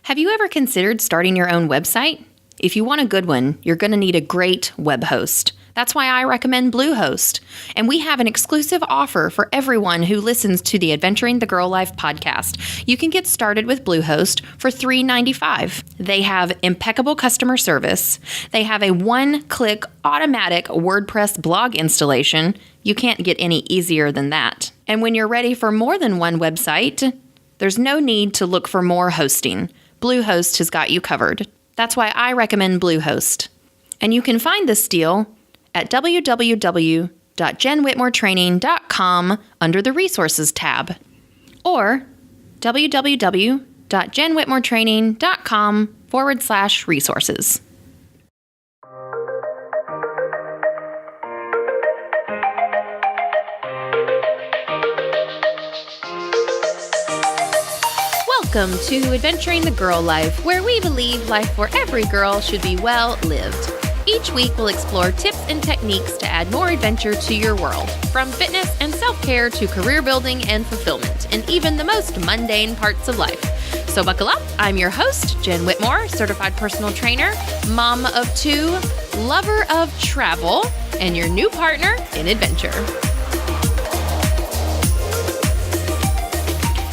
Have you ever considered starting your own website? If you want a good one, you're going to need a great web host. That's why I recommend Bluehost. And we have an exclusive offer for everyone who listens to the Adventuring the Girl Life podcast. You can get started with Bluehost for $3.95. They have impeccable customer service. They have a one-click automatic WordPress blog installation. You can't get any easier than that. And when you're ready for more than one website, there's no need to look for more hosting. Bluehost has got you covered. That's why I recommend Bluehost. And you can find this deal at www.jenwhitmoretraining.com under the Resources tab, or www.jenwhitmoretraining.com/resources. Welcome to Adventuring the Girl Life, where we believe life for every girl should be well lived. Each week, we'll explore tips and techniques to add more adventure to your world, from fitness and self-care to career building and fulfillment, and even the most mundane parts of life. So buckle up. I'm your host, Jen Whitmore, certified personal trainer, mom of two, lover of travel, and your new partner in adventure.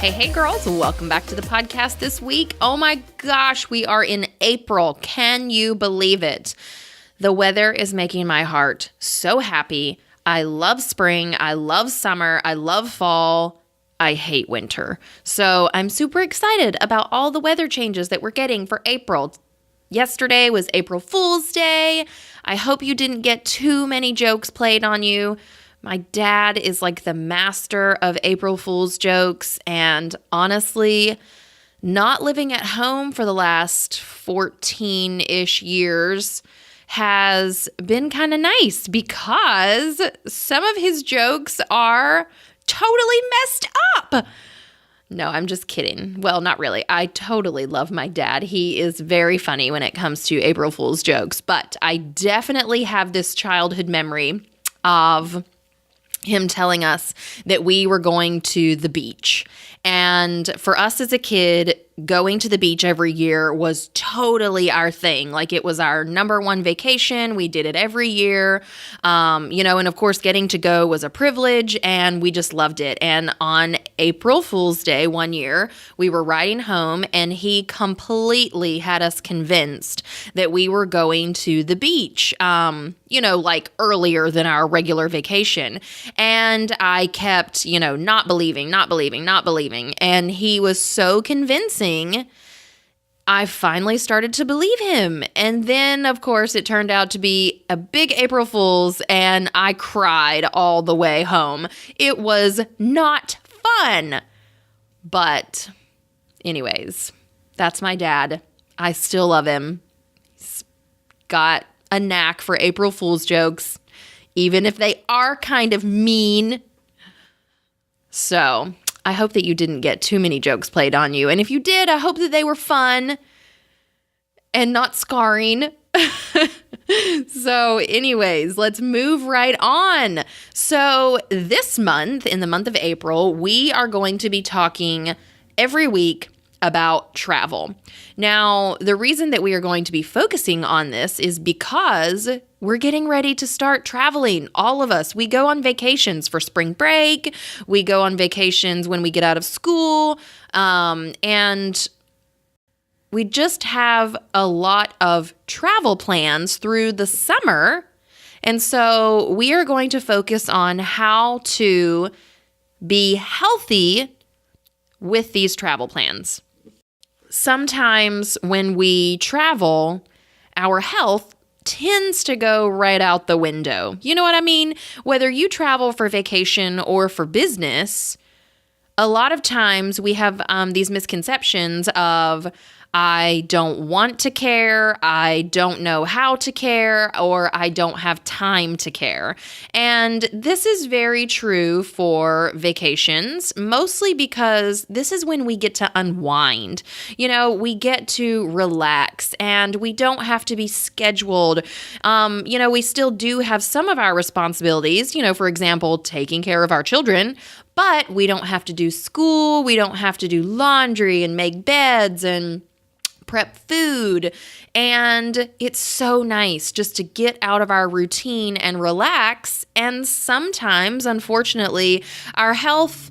Hey girls, welcome back to the podcast this week. Oh my gosh, we are in April. Can you believe it? The weather is making my heart so happy. I love spring. I love summer. I love fall. I hate winter. So I'm super excited about all the weather changes that we're getting for April. Yesterday was April Fool's Day. I hope you didn't get too many jokes played on you. My dad is like the master of April Fool's jokes, and honestly, not living at home for the last 14-ish years has been kind of nice because some of his jokes are totally messed up. No, I'm just kidding. Well, not really. I totally love my dad. He is very funny when it comes to April Fool's jokes, but I definitely have this childhood memory of him telling us that we were going to the beach. And for us as a kid, going to the beach every year was totally our thing. Like, it was our number one vacation. We did it every year. And of course, getting to go was a privilege, and we just loved it. And on April Fool's Day one year, we were riding home, and he completely had us convinced that we were going to the beach, like earlier than our regular vacation. And I kept, not believing. And he was so convincing, I finally started to believe him. And then, of course, it turned out to be a big April Fool's, and I cried all the way home. It was not fun. But anyways, that's my dad. I still love him. He's got a knack for April Fool's jokes, even if they are kind of mean. So I hope that you didn't get too many jokes played on you. And if you did, I hope that they were fun and not scarring. So anyways, let's move right on. So this month, in the month of April, we are going to be talking every week about travel. Now, the reason that we are going to be focusing on this is because we're getting ready to start traveling. All of us, we go on vacations for spring break. We go on vacations when we get out of school. And we just have a lot of travel plans through the summer. And so we are going to focus on how to be healthy with these travel plans. Sometimes when we travel, our health tends to go right out the window. You know what I mean? Whether you travel for vacation or for business, a lot of times we have these misconceptions of, I don't want to care, I don't know how to care, or I don't have time to care. And this is very true for vacations, mostly because this is when we get to unwind. We get to relax, and we don't have to be scheduled. We still do have some of our responsibilities, for example, taking care of our children, but we don't have to do school, we don't have to do laundry and make beds and prep food. And it's so nice just to get out of our routine and relax. And sometimes, unfortunately, our health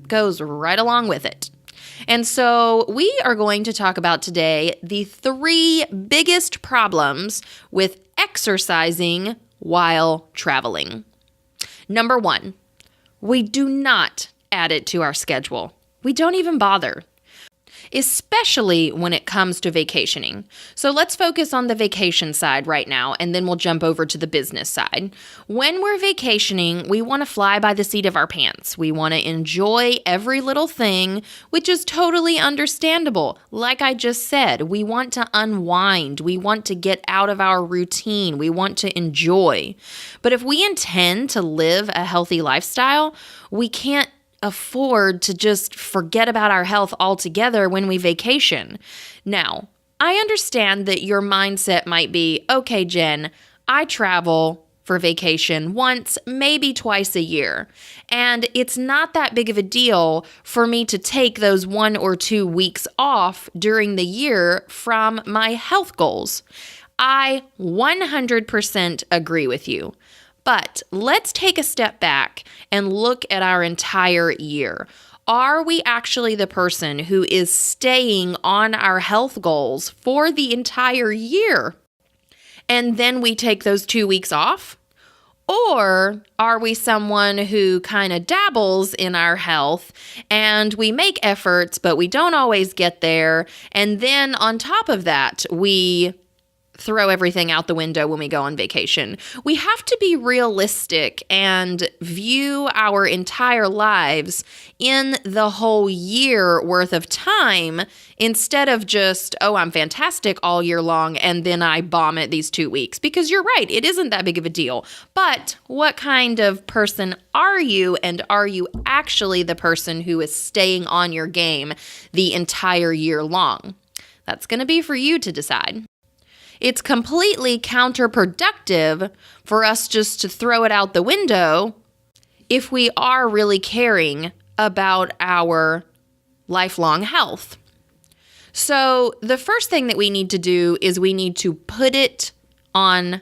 goes right along with it. And so we are going to talk about today the 3 biggest problems with exercising while traveling. Number 1, we do not add it to our schedule. We don't even bother, especially when it comes to vacationing. So let's focus on the vacation side right now, and then we'll jump over to the business side. When we're vacationing, we want to fly by the seat of our pants. We want to enjoy every little thing, which is totally understandable. Like I just said, we want to unwind. We want to get out of our routine. We want to enjoy. But if we intend to live a healthy lifestyle, we can't afford to just forget about our health altogether when we vacation. Now, I understand that your mindset might be, okay, Jen, I travel for vacation once, maybe twice a year, and it's not that big of a deal for me to take those 1 or 2 weeks off during the year from my health goals. I 100% agree with you. But let's take a step back and look at our entire year. Are we actually the person who is staying on our health goals for the entire year? And then we take those 2 weeks off? Or are we someone who kind of dabbles in our health and we make efforts, but we don't always get there? And then on top of that, we throw everything out the window when we go on vacation. We have to be realistic and view our entire lives in the whole year worth of time instead of just, oh, I'm fantastic all year long and then I bomb it these 2 weeks. Because you're right, it isn't that big of a deal. But what kind of person are you, and are you actually the person who is staying on your game the entire year long? That's going to be for you to decide. It's completely counterproductive for us just to throw it out the window if we are really caring about our lifelong health. So the first thing that we need to do is we need to put it on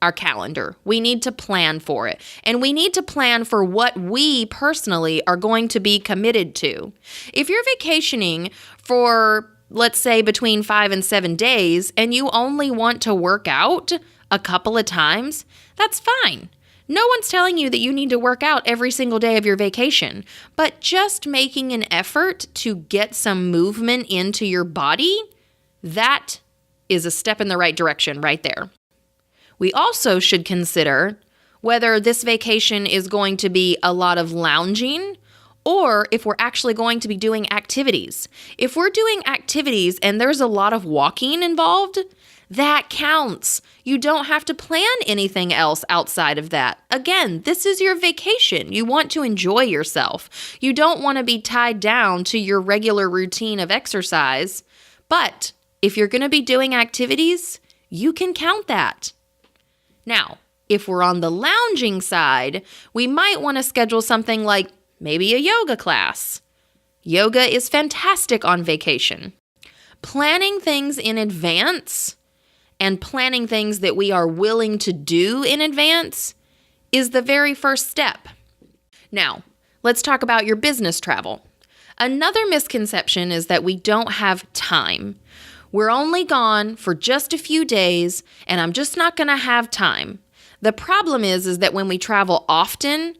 our calendar. We need to plan for it. And we need to plan for what we personally are going to be committed to. If you're vacationing for, let's say, between 5 and 7 days, and you only want to work out a couple of times, that's fine. No one's telling you that you need to work out every single day of your vacation, but just making an effort to get some movement into your body, that is a step in the right direction right there. We also should consider whether this vacation is going to be a lot of lounging or if we're actually going to be doing activities. If we're doing activities and there's a lot of walking involved, that counts. You don't have to plan anything else outside of that. Again, this is your vacation. You want to enjoy yourself. You don't want to be tied down to your regular routine of exercise. But if you're going to be doing activities, you can count that. Now, if we're on the lounging side, we might want to schedule something like maybe a yoga class. Yoga is fantastic on vacation. Planning things in advance and planning things that we are willing to do in advance is the very first step. Now, let's talk about your business travel. Another misconception is that we don't have time. We're only gone for just a few days, and I'm just not going to have time. The problem is that when we travel often,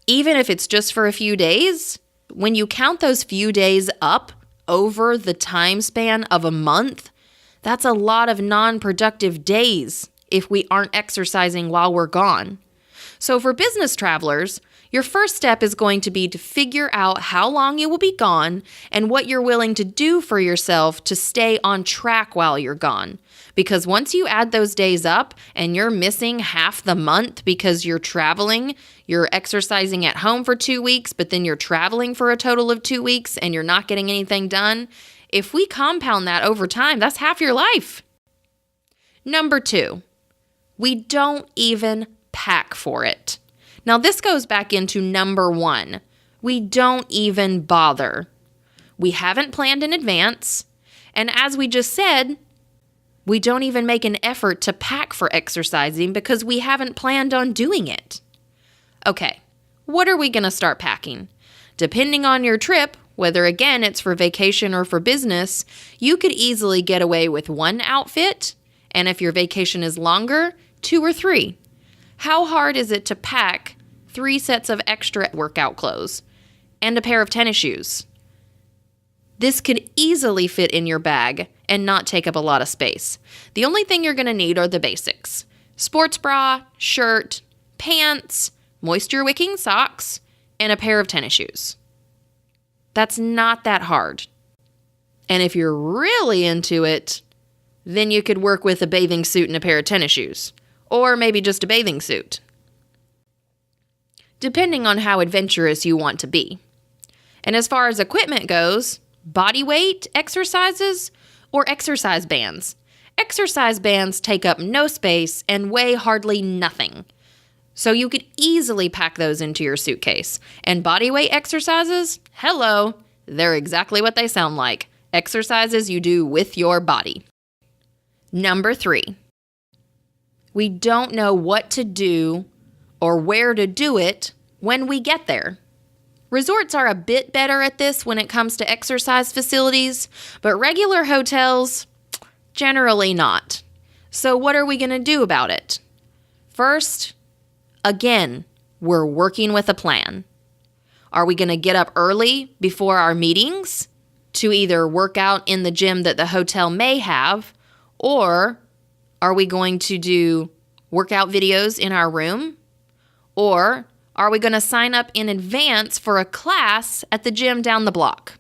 even if it's just for a few days, when you count those few days up over the time span of a month, that's a lot of non-productive days if we aren't exercising while we're gone. So for business travelers, your first step is going to be to figure out how long you will be gone and what you're willing to do for yourself to stay on track while you're gone. Because once you add those days up and you're missing half the month because you're traveling, you're exercising at home for 2 weeks, but then you're traveling for a total of 2 weeks and you're not getting anything done, if we compound that over time, that's half your life. Number 2, we don't even pack for it. Now, this goes back into number 1. We don't even bother. We haven't planned in advance, And as we just said, we don't even make an effort to pack for exercising because we haven't planned on doing it. Okay, what are we going to start packing? Depending on your trip, whether again it's for vacation or for business, you could easily get away with one outfit, and if your vacation is longer, 2 or 3. How hard is it to pack 3 sets of extra workout clothes and a pair of tennis shoes? This could easily fit in your bag and not take up a lot of space. The only thing you're going to need are the basics: sports bra, shirt, pants, moisture-wicking socks, and a pair of tennis shoes. That's not that hard. And if you're really into it, then you could work with a bathing suit and a pair of tennis shoes, or maybe just a bathing suit, depending on how adventurous you want to be. And as far as equipment goes, body weight exercises or exercise bands. Exercise bands take up no space and weigh hardly nothing. So you could easily pack those into your suitcase. And body weight exercises, hello, they're exactly what they sound like. Exercises you do with your body. Number 3, we don't know what to do or where to do it when we get there. Resorts are a bit better at this when it comes to exercise facilities, but regular hotels, generally not. So what are we going to do about it? First, again, we're working with a plan. Are we going to get up early before our meetings to either work out in the gym that the hotel may have, or are we going to do workout videos in our room? Or are we going to sign up in advance for a class at the gym down the block?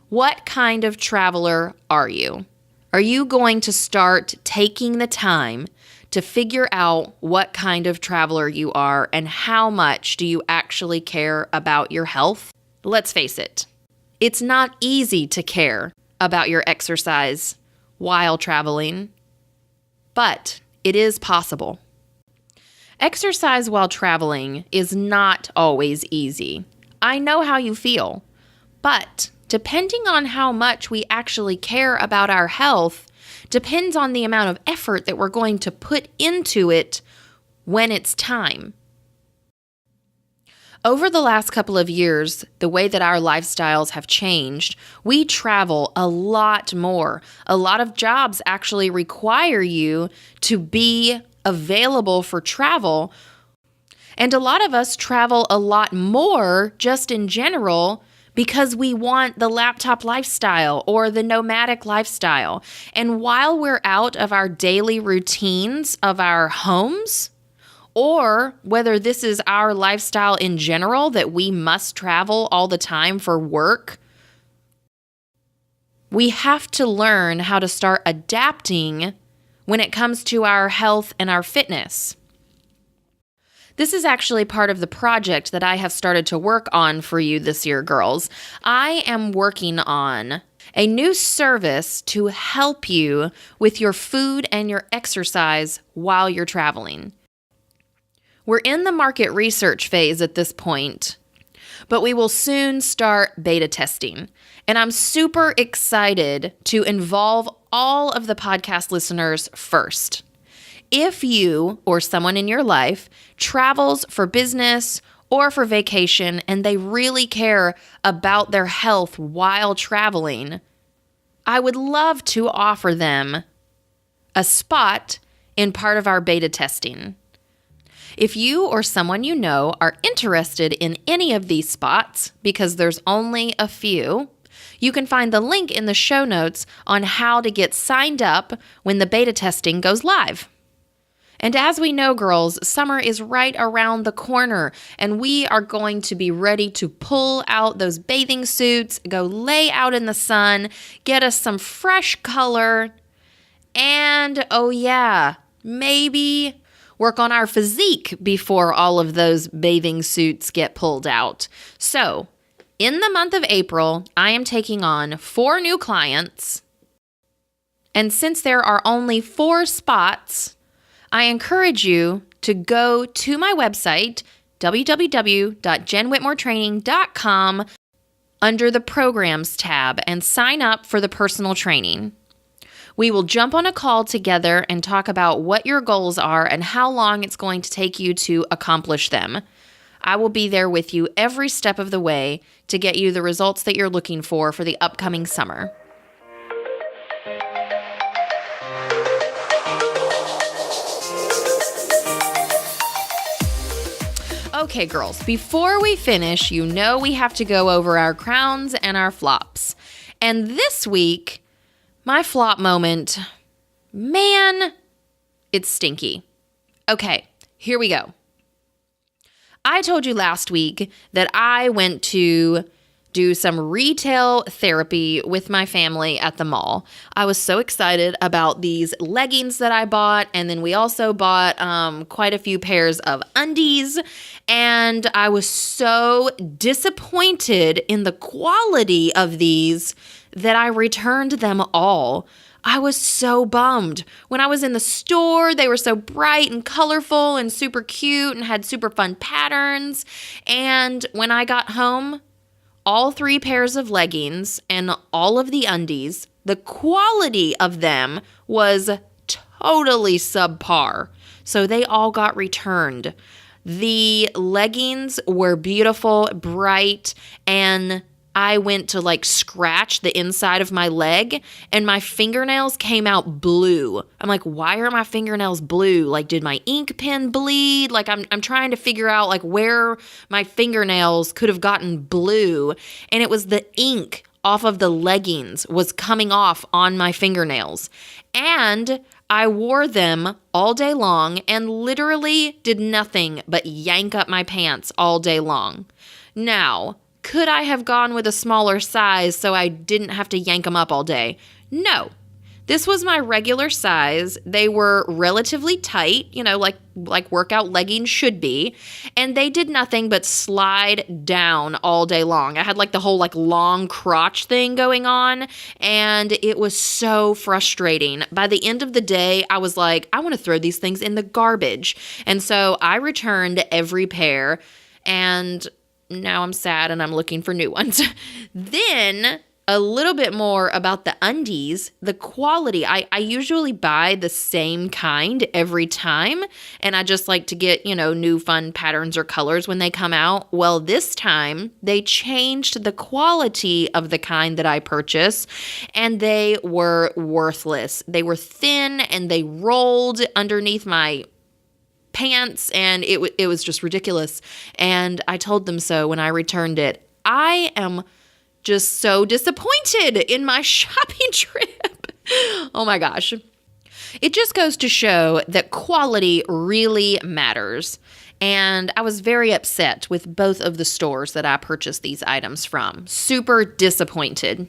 What kind of traveler are you? Are you going to start taking the time to figure out what kind of traveler you are and how much do you actually care about your health? Let's face it, it's not easy to care about your exercise while traveling, but it is possible. Exercise while traveling is not always easy. I know how you feel, but depending on how much we actually care about our health depends on the amount of effort that we're going to put into it when it's time. Over the last couple of years, the way that our lifestyles have changed, we travel a lot more. A lot of jobs actually require you to be available for travel. And a lot of us travel a lot more just in general because we want the laptop lifestyle or the nomadic lifestyle. And while we're out of our daily routines of our homes, or whether this is our lifestyle in general that we must travel all the time for work, we have to learn how to start adapting when it comes to our health and our fitness. This is actually part of the project that I have started to work on for you this year, girls. I am working on a new service to help you with your food and your exercise while you're traveling. We're in the market research phase at this point, but we will soon start beta testing. And I'm super excited to involve all of the podcast listeners first. If you or someone in your life travels for business or for vacation and they really care about their health while traveling, I would love to offer them a spot in part of our beta testing. If you or someone you know are interested in any of these spots, because there's only a few, you can find the link in the show notes on how to get signed up when the beta testing goes live. And as we know, girls, summer is right around the corner, and we are going to be ready to pull out those bathing suits, go lay out in the sun, get us some fresh color, and, oh yeah, maybe work on our physique before all of those bathing suits get pulled out. So, in the month of April, I am taking on 4 new clients, and since there are only 4 spots, I encourage you to go to my website, www.jenwhitmoretraining.com. under the Programs tab and sign up for the personal training. We will jump on a call together and talk about what your goals are and how long it's going to take you to accomplish them. I will be there with you every step of the way to get you the results that you're looking for the upcoming summer. Okay, girls, before we finish, you know we have to go over our crowns and our flops. And this week, my flop moment, man, it's stinky. Okay, here we go. I told you last week that I went to do some retail therapy with my family at the mall. I was so excited about these leggings that I bought, and then we also bought quite a few pairs of undies, and I was so disappointed in the quality of these that I returned them all. I was so bummed. When I was in the store, they were so bright and colorful and super cute and had super fun patterns, and when I got home, all 3 pairs of leggings and all of the undies, the quality of them was totally subpar. So they all got returned. The leggings were beautiful, bright, and I went to scratch the inside of my leg and my fingernails came out blue. I'm like, why are my fingernails blue? Did my ink pen bleed? I'm trying to figure out where my fingernails could have gotten blue. And it was the ink off of the leggings was coming off on my fingernails. And I wore them all day long and literally did nothing but yank up my pants all day long. Now, could I have gone with a smaller size so I didn't have to yank them up all day? No. This was my regular size. They were relatively tight, like workout leggings should be, and they did nothing but slide down all day long. I had the whole long crotch thing going on, and it was so frustrating. By the end of the day, I was like, I want to throw these things in the garbage. And so I returned every pair, and now I'm sad and I'm looking for new ones. Then a little bit more about the undies, the quality. I usually buy the same kind every time, and I just like to get, new fun patterns or colors when they come out. Well, this time they changed the quality of the kind that I purchase, and they were worthless. They were thin and they rolled underneath my pants, and it was just ridiculous. And I told them so when I returned it. I am just so disappointed in my shopping trip. Oh my gosh. It just goes to show that quality really matters. And I was very upset with both of the stores that I purchased these items from. Super disappointed.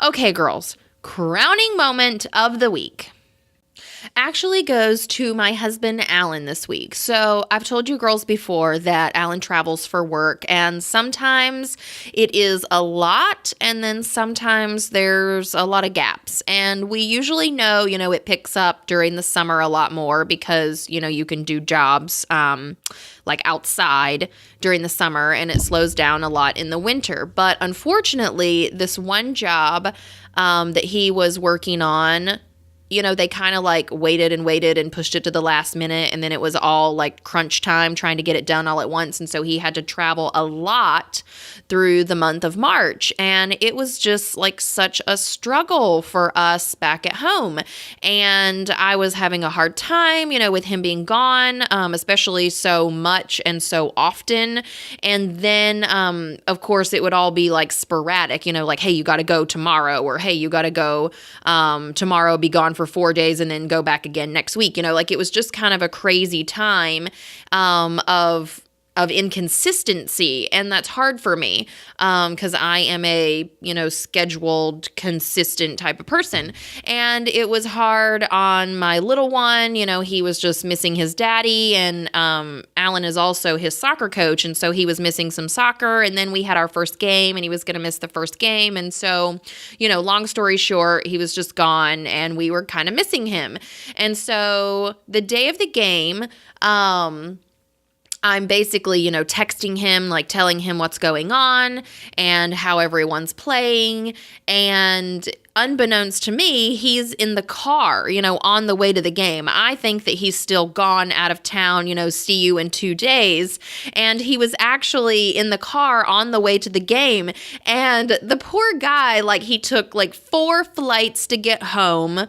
Okay, girls, crowning moment of the week actually goes to my husband, Alan, this week. So I've told you girls before that Alan travels for work, and sometimes it is a lot, and then sometimes there's a lot of gaps. And we usually know, it picks up during the summer a lot more because, you can do jobs outside during the summer, and it slows down a lot in the winter. But unfortunately, this one job that he was working on, they kind of waited and pushed it to the last minute, and then it was all crunch time trying to get it done all at once. And so he had to travel a lot through the month of March, and it was just such a struggle for us back at home. And I was having a hard time, with him being gone, especially so much and so often. And then, of course, it would all be sporadic, hey, you got to go tomorrow, or hey, you got to go tomorrow, be gone for 4 days and then go back again next week. It was just kind of a crazy time of inconsistency, and that's hard for me because I am a, scheduled, consistent type of person. And it was hard on my little one. He was just missing his daddy, and Alan is also his soccer coach, and so he was missing some soccer, and then we had our first game, and he was going to miss the first game. And so, long story short, he was just gone, and we were kind of missing him. And so the day of the game, I'm basically, texting him, like telling him what's going on and how everyone's playing. And unbeknownst to me, he's in the car, on the way to the game. I think that he's still gone out of town, see you in 2 days. And he was actually in the car on the way to the game. And the poor guy, he took 4 flights to get home.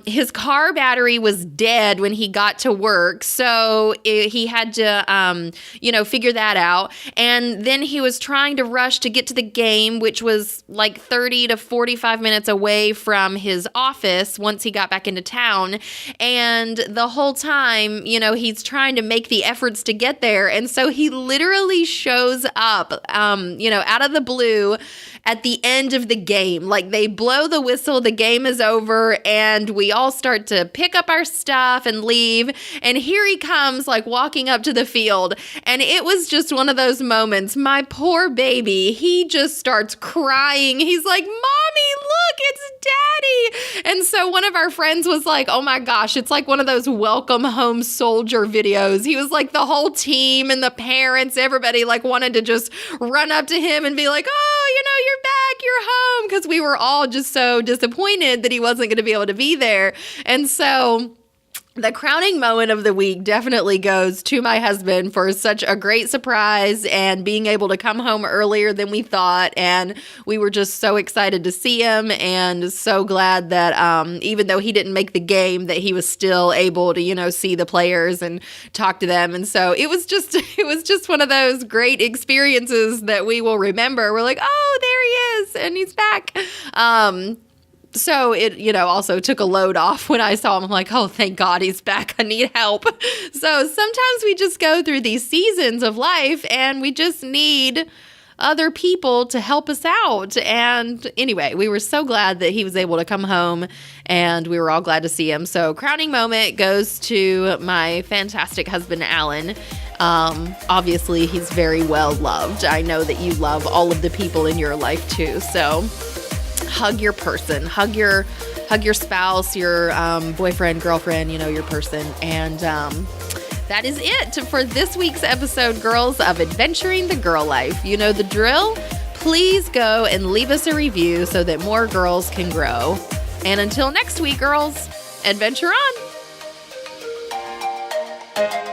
His car battery was dead when he got to work, so he had to, figure that out. And then he was trying to rush to get to the game, which was 30 to 45 minutes away from his office once he got back into town. And the whole time, he's trying to make the efforts to get there. And so he literally shows up, out of the blue at the end of the game. They blow the whistle, the game is over, and we all start to pick up our stuff and leave. And here he comes, walking up to the field. And it was just one of those moments. My poor baby, he just starts crying. He's like, "Mommy, look, it's Daddy." And so one of our friends was like, "Oh my gosh, it's like one of those welcome home soldier videos." He was like, the whole team and the parents, everybody wanted to just run up to him and be like, "Oh, you're back, you're home," because we were all just so disappointed that he wasn't going to be able to be there. And so the crowning moment of the week definitely goes to my husband for such a great surprise and being able to come home earlier than we thought. And we were just so excited to see him and so glad that even though he didn't make the game, that he was still able to, see the players and talk to them. And so it was just one of those great experiences that we will remember. We're like, "Oh, there he is, and he's back." So it, also took a load off when I saw him. I'm like, "Oh, thank God he's back. I need help." So sometimes we just go through these seasons of life and we just need other people to help us out. And anyway, we were so glad that he was able to come home and we were all glad to see him. So crowning moment goes to my fantastic husband, Alan. Obviously, he's very well loved. I know that you love all of the people in your life too. So hug your person, hug your spouse, your boyfriend, girlfriend, your person. And that is it for this week's episode, girls, of Adventuring the Girl Life. You know the drill. Please go and leave us a review so that more girls can grow. And until next week, girls, adventure on.